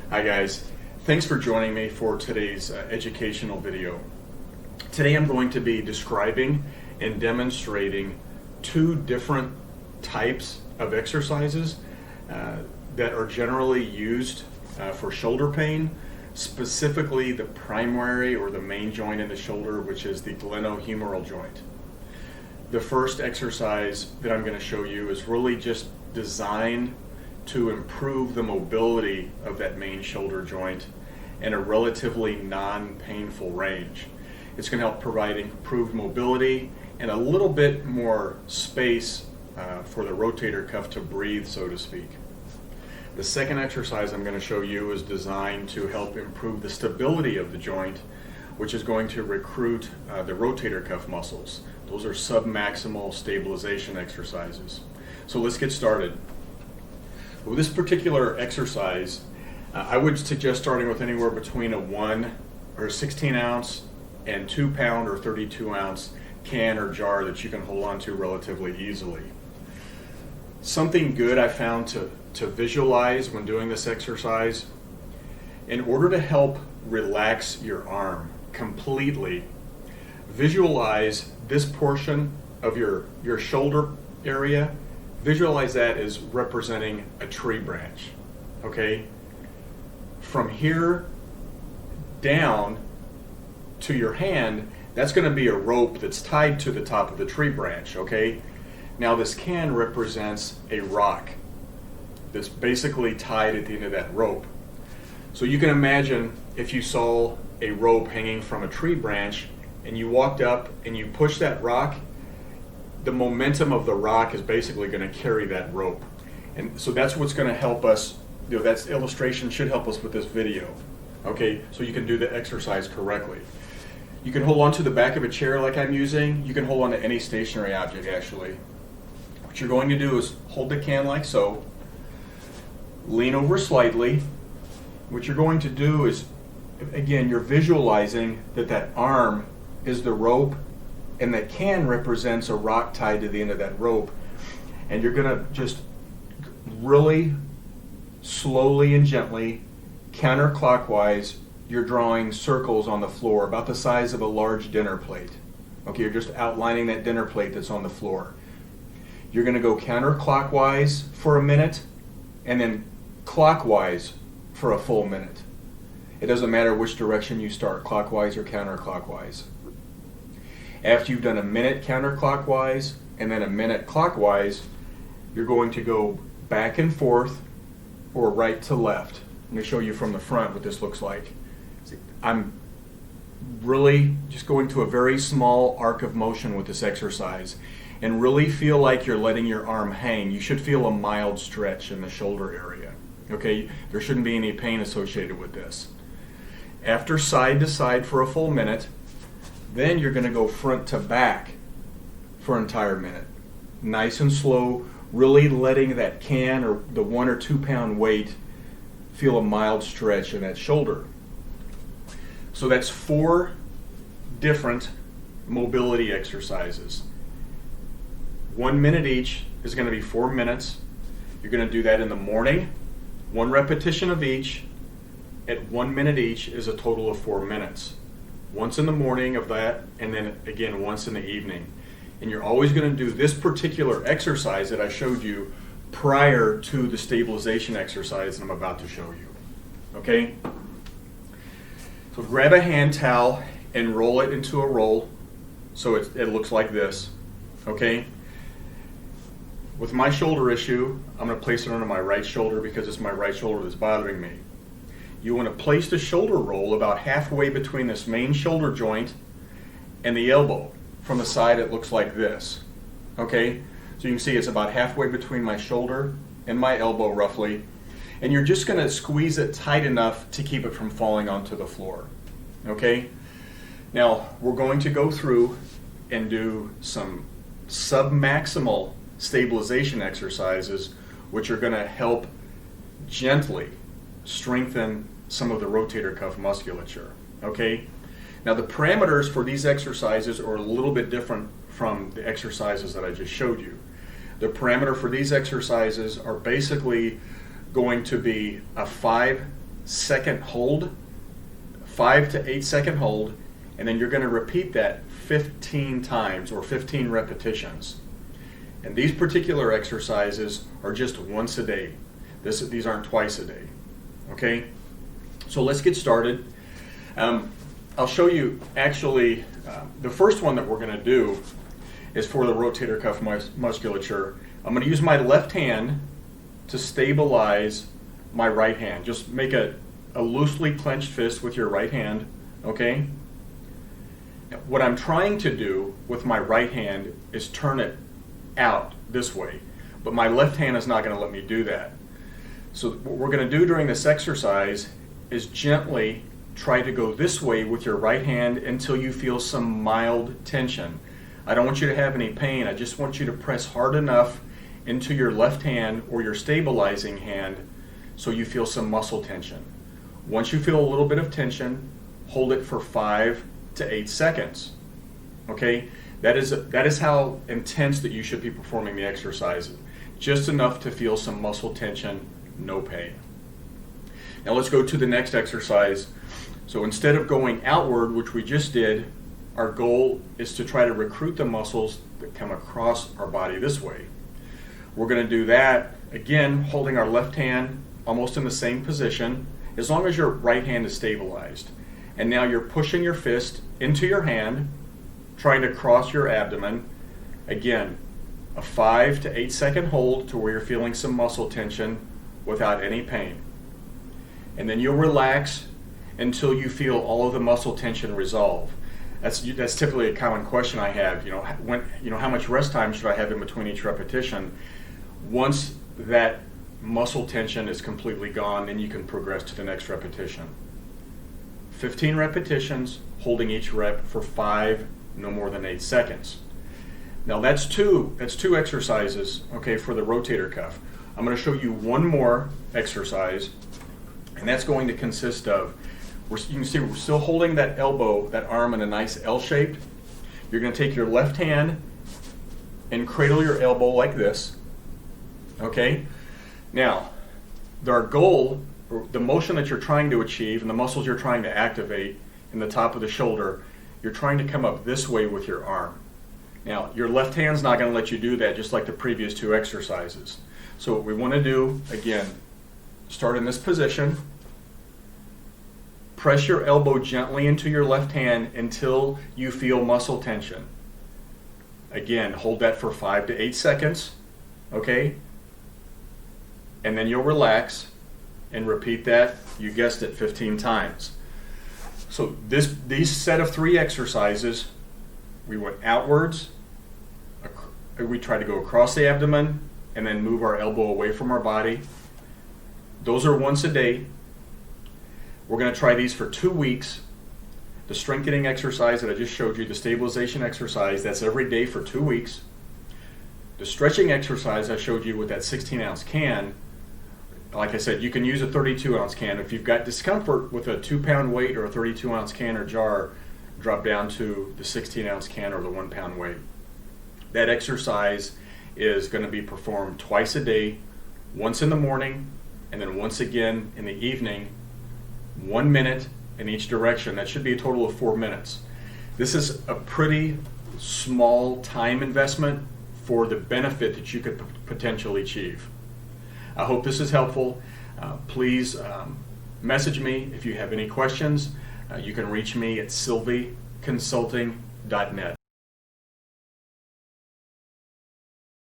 Hi guys, thanks for joining me for today's educational video. Today I'm going to be describing and demonstrating two different types of exercises that are generally used for shoulder pain, specifically the primary or the main joint in the shoulder, which is the glenohumeral joint. The first exercise that I'm going to show you is really just designed to improve the mobility of that main shoulder joint in a relatively non-painful range. It's going to help provide improved mobility and a little bit more space for the rotator cuff to breathe, so to speak. The second exercise I'm going to show you is designed to help improve the stability of the joint, which is going to recruit the rotator cuff muscles. Those are submaximal stabilization exercises. So let's get started. With this particular exercise, I would suggest starting with anywhere between a 1 or 16 ounce and 2 pound or 32 ounce can or jar that you can hold on to relatively easily. Something good I found to visualize when doing this exercise, in order to help relax your arm completely, visualize this portion of your shoulder area. Visualize that as representing a tree branch, okay? From here down to your hand, that's going to be a rope that's tied to the top of the tree branch, okay? Now this can represents a rock that's basically tied at the end of that rope. So you can imagine if you saw a rope hanging from a tree branch and you walked up and you pushed that rock, the momentum of the rock is basically going to carry that rope. And so that's what's going to help us, that illustration should help us with this video. Okay, so you can do the exercise correctly. You can hold on to the back of a chair like I'm using. You can hold on to any stationary object actually. What you're going to do is hold the can like so, lean over slightly. What you're going to do is, again, you're visualizing that that arm is the rope and that can represents a rock tied to the end of that rope. And you're going to just really slowly and gently, counterclockwise, you're drawing circles on the floor about the size of a large dinner plate. Okay, you're just outlining that dinner plate that's on the floor. You're going to go counterclockwise for a minute and then clockwise for a full minute. It doesn't matter which direction you start, clockwise or counterclockwise. After you've done a minute counterclockwise and then a minute clockwise, you're going to go back and forth or right to left. Let me show you from the front what this looks like. I'm really just going to a very small arc of motion with this exercise and really feel like you're letting your arm hang. You should feel a mild stretch in the shoulder area. Okay, there shouldn't be any pain associated with this. After side to side for a full minute, then you're going to go front to back for an entire minute. Nice and slow, really letting that can or the 1 or 2 pound weight feel a mild stretch in that shoulder. So that's 4 different mobility exercises. 1 minute each is going to be 4 minutes. You're going to do that in the morning, 1 repetition of each. At 1 minute each is a total of 4 minutes. Once in the morning of that, and then again once in the evening. And you're always going to do this particular exercise that I showed you prior to the stabilization exercise that I'm about to show you. Okay? So grab a hand towel and roll it into a roll so it looks like this. Okay? With my shoulder issue, I'm going to place it under my right shoulder because it's my right shoulder that's bothering me. You want to place the shoulder roll about halfway between this main shoulder joint and the elbow. From the side it looks like this. Okay? So you can see it's about halfway between my shoulder and my elbow roughly. And you're just going to squeeze it tight enough to keep it from falling onto the floor. Okay? Now we're going to go through and do some submaximal stabilization exercises which are going to help gently strengthen some of the rotator cuff musculature. Okay? Now the parameters for these exercises are a little bit different from the exercises that I just showed you. The parameter for these exercises are basically going to be a 5 second hold, 5 to 8 second hold, and then you're going to repeat that 15 times or 15 repetitions. And these particular exercises are just once a day. These aren't twice a day. Okay? So let's get started. I'll show you actually, the first one that we're going to do is for the rotator cuff musculature. I'm going to use my left hand to stabilize my right hand. Just make a loosely clenched fist with your right hand, okay? Now, what I'm trying to do with my right hand is turn it out this way, but my left hand is not going to let me do that. So what we're going to do during this exercise is gently try to go this way with your right hand until you feel some mild tension. I don't want you to have any pain. I just want you to press hard enough into your left hand or your stabilizing hand so you feel some muscle tension. Once you feel a little bit of tension, hold it for 5 to 8 seconds. Okay? That is how intense that you should be performing the exercise. Just enough to feel some muscle tension, no pain. Now let's go to the next exercise. So instead of going outward, which we just did, our goal is to try to recruit the muscles that come across our body this way. We're going to do that, again, holding our left hand almost in the same position, as long as your right hand is stabilized. And now you're pushing your fist into your hand, trying to cross your abdomen. Again, a 5 to 8 second hold to where you're feeling some muscle tension without any pain. And then you'll relax until you feel all of the muscle tension resolve. That's typically a common question I have. How much rest time should I have in between each repetition? Once that muscle tension is completely gone, then you can progress to the next repetition. 15 repetitions, holding each rep for 5, no more than 8 seconds. Now that's two exercises, okay, for the rotator cuff. I'm going to show you one more exercise, and that's going to consist of, you can see we're still holding that elbow, that arm in a nice L shape. You're going to take your left hand and cradle your elbow like this, okay? Now, our goal, or the motion that you're trying to achieve and the muscles you're trying to activate in the top of the shoulder, you're trying to come up this way with your arm. Now, your left hand's not going to let you do that, just like the previous two exercises. So what we want to do, again, start in this position. Press your elbow gently into your left hand until you feel muscle tension. Again, hold that for 5 to 8 seconds, okay? And then you'll relax and repeat that, you guessed it, 15 times. So these set of 3 exercises, we went outwards, we try to go across the abdomen, and then move our elbow away from our body. Those are once a day. We're going to try these for 2 weeks. The strengthening exercise that I just showed you, the stabilization exercise, that's every day for 2 weeks. The stretching exercise I showed you with that 16-ounce can, like I said, you can use a 32-ounce can. If you've got discomfort with a 2-pound weight or a 32-ounce can or jar, drop down to the 16-ounce can or the 1-pound weight. That exercise is going to be performed twice a day, once in the morning and then once again in the evening, 1 minute in each direction. That should be a total of 4 minutes. This is a pretty small time investment for the benefit that you could potentially achieve. I hope this is helpful. Please message me if you have any questions. You can reach me at sylvieconsulting.net.